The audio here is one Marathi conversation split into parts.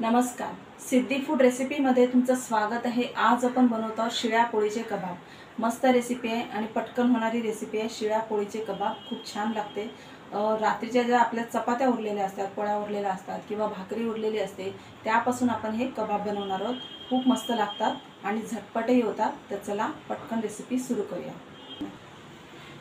नमस्कार, सिद्धी फूड रेसिपीमध्ये तुमचं स्वागत आहे। आज आपण बनवत आहोत शिळ्या पोळीचे कबाब। मस्त रेसिपी आहे आणि पटकन होणारी रेसिपी आहे। शिळ्या पोळीचे कबाब खूप छान लागते। रात्रीच्या ज्या आपल्या चपात्या उरलेल्या असतात, पोळ्या उरलेल्या असतात किंवा भाकरी उरलेली असते, त्यापासून आपण हे कबाब बनवणार आहोत। खूप मस्त लागतात आणि झटपटही होतात। तर चला पटकन रेसिपी सुरू करूया।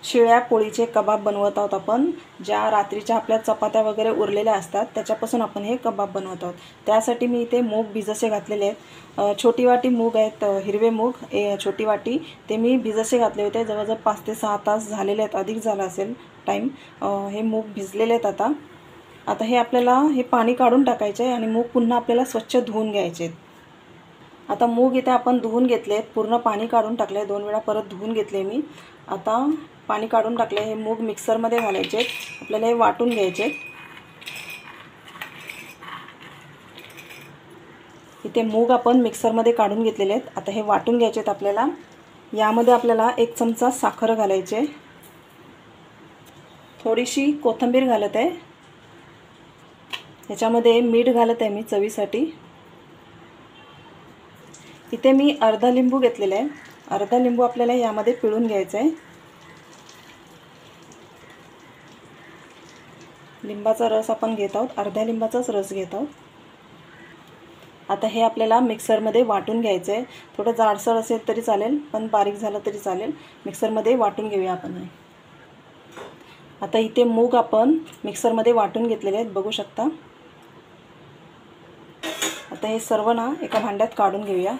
शिळ्या पोळीचे कबाब बनवत आहोत आपण। ज्या रात्रीच्या आपल्या चपात्या वगैरे उरलेल्या असतात त्याच्यापासून आपण हे कबाब बनवत आहोत। त्यासाठी मी इथे मूग भिजसे घातलेले आहेत। छोटी वाटी मूग आहेत, हिरवे मूग छोटी वाटी, ते मी भिजसे घातले होते। जवळजवळ 5 ते 6 तास झालेले आहेत, अधिक झाला असेल टाईम। हे मूग भिजलेले आहेत। आता हे आपल्याला हे पाणी काढून टाकायचे आहे आणि मूग पुन्हा आपल्याला स्वच्छ धुवून घ्यायचे आहेत। आता मूग इथे आपण धुवून घेतलेत, पूर्ण पाणी काढून टाकले, 2 वेळा परत धुवून घेतले मी। आता पाणी काढून टाकले। हे मूग मिक्सरमध्ये घालायचे, आपल्याला हे वाटून घ्यायचे। इथे मूग आपण मिक्सरमध्ये काढून घेतलेले आहेत। आता हे वाटून घ्यायचे आहेत आपल्याला। यामध्ये आपल्याला 1 चमचा साखर घालायचे, थोडीशी कोथिंबीर घालत आहे, याच्यामध्ये मीठ घालत आहे मी चवीसाठी। इथे मी अर्धा लिंबू घेतलेला आहे, अर्धा लिंबू आपल्याला यामध्ये पिळून घ्यायचा आहे। लिंबाचा रस आपण घेत आहोत, अर्ध्या लिंबाचाच रस घेत आहोत। आता हे आपल्याला मिक्सरमध्ये वाटून घ्यायचं आहे। थोडं जाडसर असेल तरी चालेल, पण बारीक झालं तरी चालेल। मिक्सरमध्ये वाटून घेऊया आपण। आता इथे मूग आपण मिक्सरमध्ये वाटून घेतलेले आहेत, बघू शकता। आता हे सर्व ना एका भांड्यात काढून घेऊया।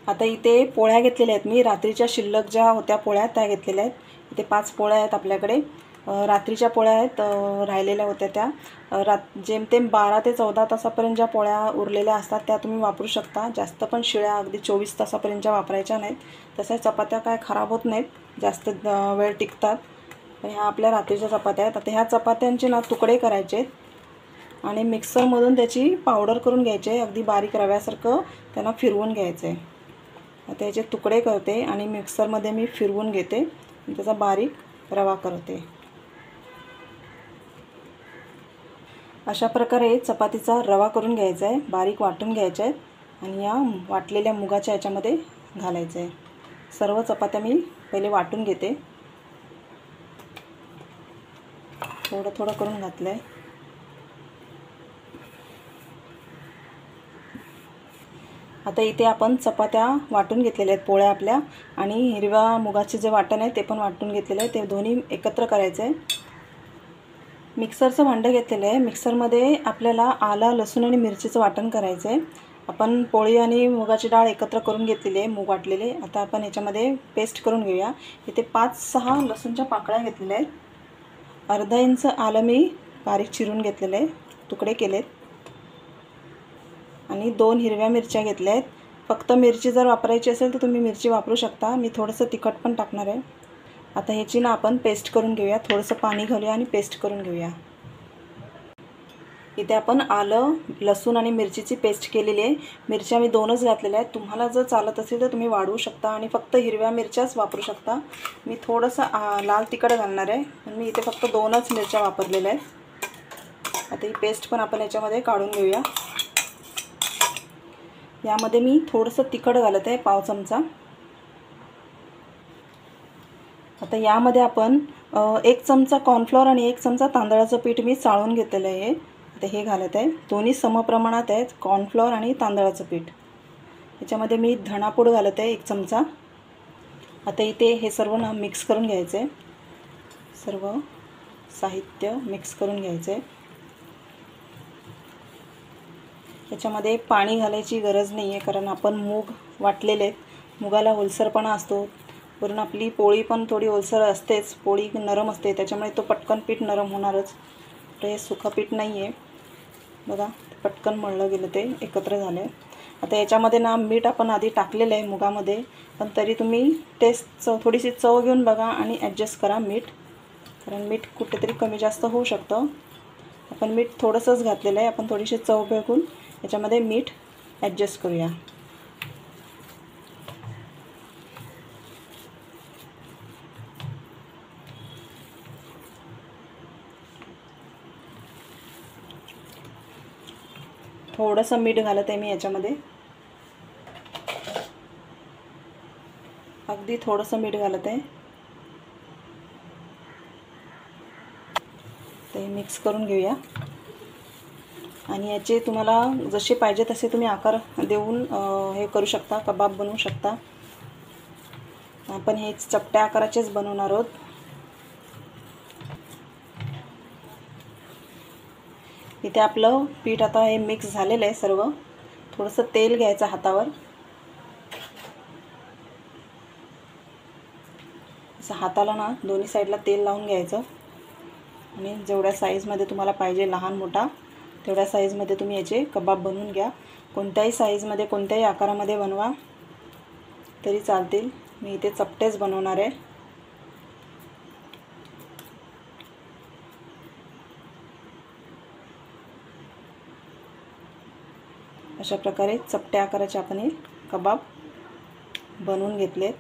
आता इथे पोळ्या घेतलेल्या आहेत मी, रात्रीच्या शिल्लक ज्या होत्या पोळ्या त्या घेतलेल्या आहेत। इथे 5 पोळ्या आहेत आपल्याकडे। रात्रीच्या पोळ्या आहेत, राहिलेल्या होत्या त्या। जेमतेम 12 ते 14 तासापर्यंत ज्या पोळ्या उरलेल्या असतात त्या तुम्ही वापरू शकता। जास्त पण शिळ्या अगदी 24 तासापर्यंतच्या वापरायच्या नाहीत, तशा चपात्या काय खराब होत नाहीत, जास्त वेळ टिकतात। ह्या आपल्या रात्रीच्या चपात्या आहेत। आता ह्या चपात्यांचे ना तुकडे करायचे आहेत आणि मिक्सरमधून त्याची पावडर करून घ्यायचे, अगदी बारीक रव्यासारखं त्यांना फिरवून घ्यायचं आहे। आता याचे तुकडे करते आणि मिक्सरमध्ये मी फिरवून घेते आणि त्याचा बारीक रवा करते। अशा प्रकारे चपातीचा रवा करून घ्यायचा आहे, बारीक वाटून घ्यायचे आहेत आणि या वाटलेल्या मुगाच्या याच्यामध्ये घालायचं आहे। सर्व चपात्या मी पहिले वाटून घेते, थोडं थोडं करून घातलं आहे। आता इथे आपण चपात्या वाटून घेतलेल्या आहेत, पोळ्या आपल्या, आणि हिरव्या मुगाचे जे वाटण आहे ते पण वाटून घेतलेलं आहे। ते दोन्ही एकत्र करायचं आहे। मिक्सरचं भांडं घेतलेलं आहे, मिक्सरमध्ये आपल्याला आला, लसूण आणि मिरचीचं वाटण करायचं आहे। आपण पोळी आणि मुगाची डाळ एकत्र करून घेतलेली आहे, मूग वाटलेले। आता आपण याच्यामध्ये पेस्ट करून घेऊया। इथे 5-6 लसूणच्या पाकळ्या घेतलेल्या आहेत, अर्धा इंच आलं मी बारीक चिरून घेतलेलं आहे, तुकडे केलेत, आणि 2 हिरव्या मिरच्या घेतल्या आहेत। फक्त मिरची जर वापरायची असेल तर तुम्ही मिरची वापरू शकता, मी थोडंसं तिखट पण टाकणार आहे। आता ह्याची ना आपण पेस्ट करून घेऊया, थोडंसं पाणी घालूया आणि पेस्ट करून घेऊया। इथे आपण आलं, लसूण आणि मिरचीची पेस्ट केलेली आहे। मिरच्या मी 2च घातलेल्या आहेत, तुम्हाला जर चालत असेल तर तुम्ही वाढवू शकता आणि फक्त हिरव्या मिरच्याच वापरू शकता। मी थोडंसं लाल तिखट घालणार आहे, पण मी इथे फक्त 2च मिरच्या वापरलेल्या आहेत। आता ही पेस्ट पण आपण याच्यामध्ये काढून घेऊया। यामध्ये मी थोडंसं तिखट घालत आहे, पाव चमचा। आता यामध्ये आपण 1 चमचा कॉर्नफ्लॉवर आणि 1 चमचा तांदळाचं पीठ मी चाळून घेतलेलं आहे। आता हे घालत आहे, दोन्ही समप्रमाणात आहेत, कॉर्नफ्लॉवर आणि तांदळाचं पीठ। याच्यामध्ये मी धणापूड घालत आहे 1 चमचा। आता इथे हे सर्व ना मिक्स करून घ्यायचं आहे, सर्व साहित्य मिक्स करून घ्यायचं आहे। याच्यामध्ये पाणी घालायची गरज नाही आहे, कारण आपण मूग वाटलेले आहेत, मुगाला ओलसरपणा असतो, वरून आपली पोळी पण थोडी ओलसर असतेच, पोळी नरम असते, त्याच्यामुळे तो पटकन पीठ नरम होणारच। तर हे सुकं पीठ नाही आहे, बघा पटकन मळलं गेलं, ते एकत्र झालं आहे। आता याच्यामध्ये ना मीठ आपण आधी टाकलेलं आहे मुगामध्ये, पण तरी तुम्ही टेस्ट थोडीशी चव घेऊन बघा आणि ॲडजस्ट करा मीठ, कारण मीठ कुठेतरी कमी जास्त होऊ शकतं। आपण मीठ थोडंसंच घातलेलं आहे, आपण थोडीशी चव बघून याच्यामध्ये मीठ ॲडजस्ट करूया। थोडंसं मीठ घालत आहे मी याच्यामध्ये, अगदी थोडंसं मीठ घालत आहे. ते मिक्स करून घेऊया. आणि याचे तुम्हाला जसे पाहिजे तसे तुम्ही आकार देऊन हे करू शकता, कबाब बनवू शकता. आपण हे चपट्या आकाराचेच बनवणार आहोत. इथे आपलं पीठ आता हे मिक्स झालेलं आहे सर्व. थोडंसं तेल घ्यायचं हातावर, असं हाताला ना दोन्ही साईडला तेल लावून घ्यायचं. आणि जेवढ्या साईजमध्ये तुम्हाला पाहिजे, लहान मोठा, तेवढ्या साईजमध्ये तुम्ही याचे कबाब बनवून घ्या. कोणत्याही साईजमध्ये कोणत्याही आकारामध्ये बनवा तरी चालतील. मी इथे चपटेच बनवणार आहे. अशा प्रकारे चपट्या आकाराचे आपण हे कबाब बनवून घेतलेत.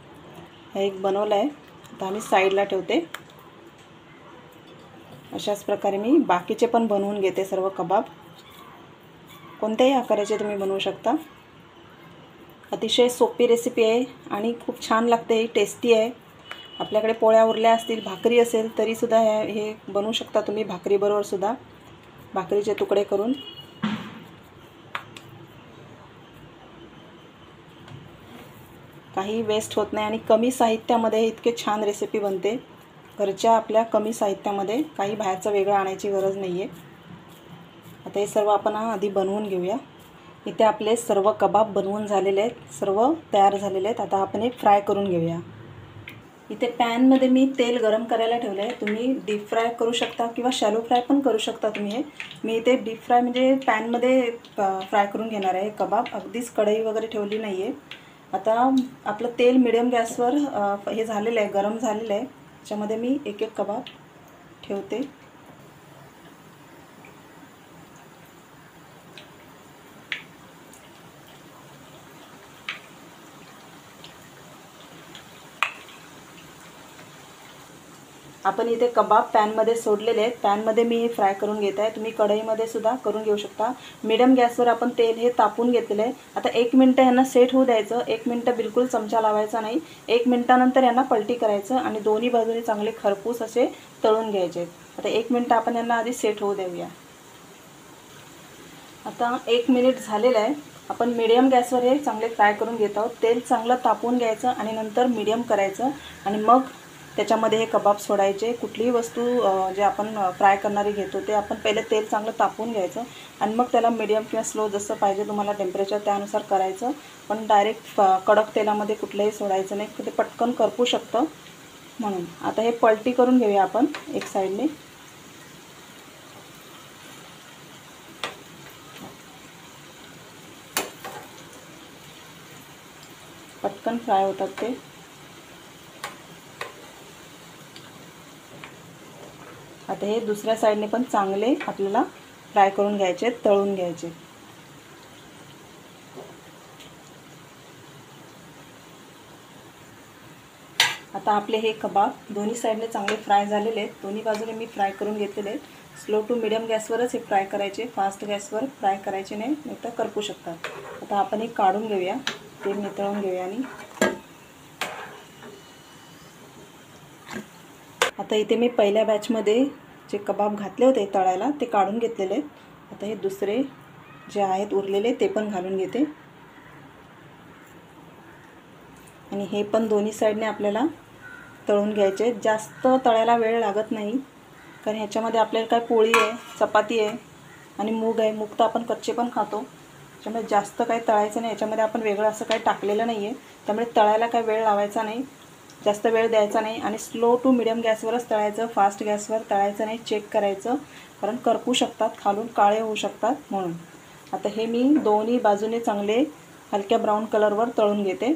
हे एक बनवलं आहे, आता मी साईडला ठेवते. अशाच प्रकारे मी बाकीचे पण बनवून घेते सर्व कबाब. कोणत्याही आकाराचे तुम्ही बनवू शकता. अतिशय सोपी रेसिपी आहे आणि खूप छान लागते, टेस्टी आहे. आपल्याकडे पोळ्या उरल्या असतील, भाकरी असेल तरीसुद्धा हे बनवू शकता तुम्ही, भाकरीबरोबरसुद्धा, भाकरीचे तुकडे करून. काही वेस्ट होत नाही आणि कमी साहित्यामध्ये इतके छान रेसिपी बनते. घरच्या आपल्या कमी साहित्यामध्ये, काही बाहेरचं वेगळं आणायची गरज नाही आहे. आता हे सर्व आपण आधी बनवून घेऊया. इथे आपले सर्व कबाब बनवून झालेले आहेत, सर्व तयार झालेले आहेत. आता आपण हे फ्राय करून घेऊया. इथे पॅनमध्ये मी तेल गरम करायला ठेवलं आहे. तुम्ही डीप फ्राय करू शकता किंवा शॅलो फ्राय पण करू शकता तुम्ही. हे मी इथे डीप फ्राय म्हणजे पॅनमध्ये फ्राय करून घेणार आहे कबाब. अगदीच कढई वगैरे ठेवली नाही आहे. आता आपलं तेल मिडियम गॅसवर हे झालेलं आहे, गरम झालेलं आहे. त्याच्यामध्ये मी एक एक कबाब ठेवते. आपण इथे कबाब पॅनमध्ये सोडलेले आहेत. पॅनमध्ये मी हे फ्राय करून घेत आहे. तुम्ही कढईमध्ये सुद्धा करून घेऊ शकता. मिडियम गॅसवर आपण तेल हे तापून घेतलेलं आहे. आता 1 मिनटं यांना सेट होऊ द्यायचं. 1 मिनटं बिलकुल चमचा लावायचा नाही. 1 मिनटानंतर यांना पलटी करायचं आणि दोन्ही बाजूने चांगले खरपूस असे तळून घ्यायचे. आता 1 मिनटं आपण यांना आधी सेट होऊ देऊया. आता 1 मिनिट झालेलं आहे. आपण मीडियम गॅसवर हे चांगले फ्राय करून घेत आहोत. तेल चांगलं तापून घ्यायचं आणि नंतर मीडियम करायचं आणि मग त्याच्यामध्ये हे कबाब सोडायचे. कुठलीही वस्तू जे आपण फ्राय करणारी घेतो ते आपण पहिले तेल चांगलं तापून घ्यायचं आणि मग त्याला मीडियम किंवा स्लो जसं पाहिजे तुम्हाला टेम्परेचर त्यानुसार करायचं. पण डायरेक्ट कडक तेलामध्ये कुठलंही सोडायचं नाही, ते पटकन करपू शकतं म्हणून. आता हे पलटी करून घेऊया आपण एक साईडने. पटकन फ्राय होतात ते. आता हे दुसऱ्या साईडने पण चांगले आपल्याला फ्राय करून घ्यायचे, तळून घ्यायचे. आता आपले हे कबाब दोन्ही साईडने चांगले फ्राय झालेले आहेत. दोन्ही बाजूने मी फ्राय करून घेतलेले आहेत. स्लो टू मिडियम गॅसवरच हे फ्राय करायचे, फास्ट गॅसवर फ्राय करायचे नाही तर करपू शकतात. आता आपण हे काढून घेऊया, तेल नितळून घेऊया. आणि आता इथे मी पहिल्या बॅचमध्ये जे कबाब घातले होते तळायला ते काढून घेतलेले आहेत. आता हे दुसरे जे आहेत उरलेले ते पण घालून घेते. आणि हे पण दोन्ही साईडने आपल्याला तळून घ्यायचे. जास्त तळायला वेळ लागत नाही, कारण ह्याच्यामध्ये आपल्याला काय पोळी आहे, चपाती आहे आणि मूग आहे. मूग तर आपण कच्चे पण खातो, त्याच्यामुळे जास्त काही तळायचं नाही. याच्यामध्ये आपण वेगळं असं काही टाकलेलं नाही आहे, त्यामुळे तळायला काही वेळ लावायचा नाही, जास्त वेळ द्यायचा नाही. आणि स्लो टू मिडियम गॅसवरच तळायचं, फास्ट गॅसवर तळायचं नाही. चेक करायचं, कारण करपू शकतात, खालून काळे होऊ शकतात म्हणून. आता हे मी दोन्ही बाजूने चांगले हलक्या ब्राऊन कलरवर तळून घेते.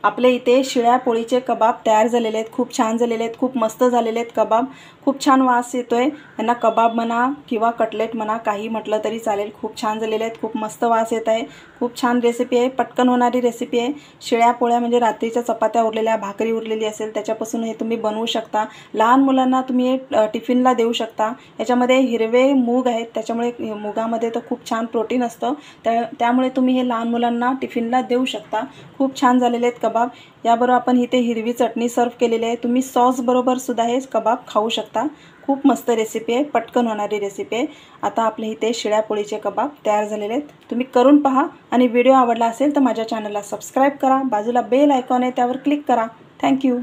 आपले इथे शिळ्या पोळीचे कबाब तयार झालेले आहेत। खूप छान झालेले आहेत, खूप मस्त झालेले आहेत कबाब। खूप छान वास येतोय। यांना कबाब म्हणा किंवा कटलेट म्हणा, काही म्हटलं तरी चालेल। खूप छान झालेले आहेत, खूप मस्त वास येत आहे। खूप छान रेसिपी आहे, पटकन होणारी रेसिपी आहे। शिळ्या पोळ्या म्हणजे रात्रीच्या चपात्या उरलेल्या, भाकरी उरलेली असेल त्याच्यापासून हे तुम्ही बनवू शकता। लहान मुलांना तुम्ही हे टिफिनला देऊ शकता। याच्यामध्ये हिरवे मूग आहेत, त्याच्यामुळे मुगामध्ये तर खूप छान प्रोटीन असतं, त्यामुळे तुम्ही हे लहान मुलांना टिफिनला देऊ शकता। खूप छान झालेले आहेत कबाब। याबरोबर आपण इथे हिरवी चटणी सर्व केलेली आहे। तुम्ही सॉस बरोबर सुद्धा हे कबाब खाऊ शकता। खूप मस्त रेसिपी आहे, पटकन होणारी रेसिपी आहे। आता आपले इथे शिळ्या पोळीचे कबाब तयार झालेले आहेत। तुम्ही करून पहा आणि व्हिडिओ आवडला असेल तर माझ्या चॅनलला सबस्क्राइब करा। बाजूला बेल आयकॉन आहे त्यावर क्लिक करा। थँक्यू।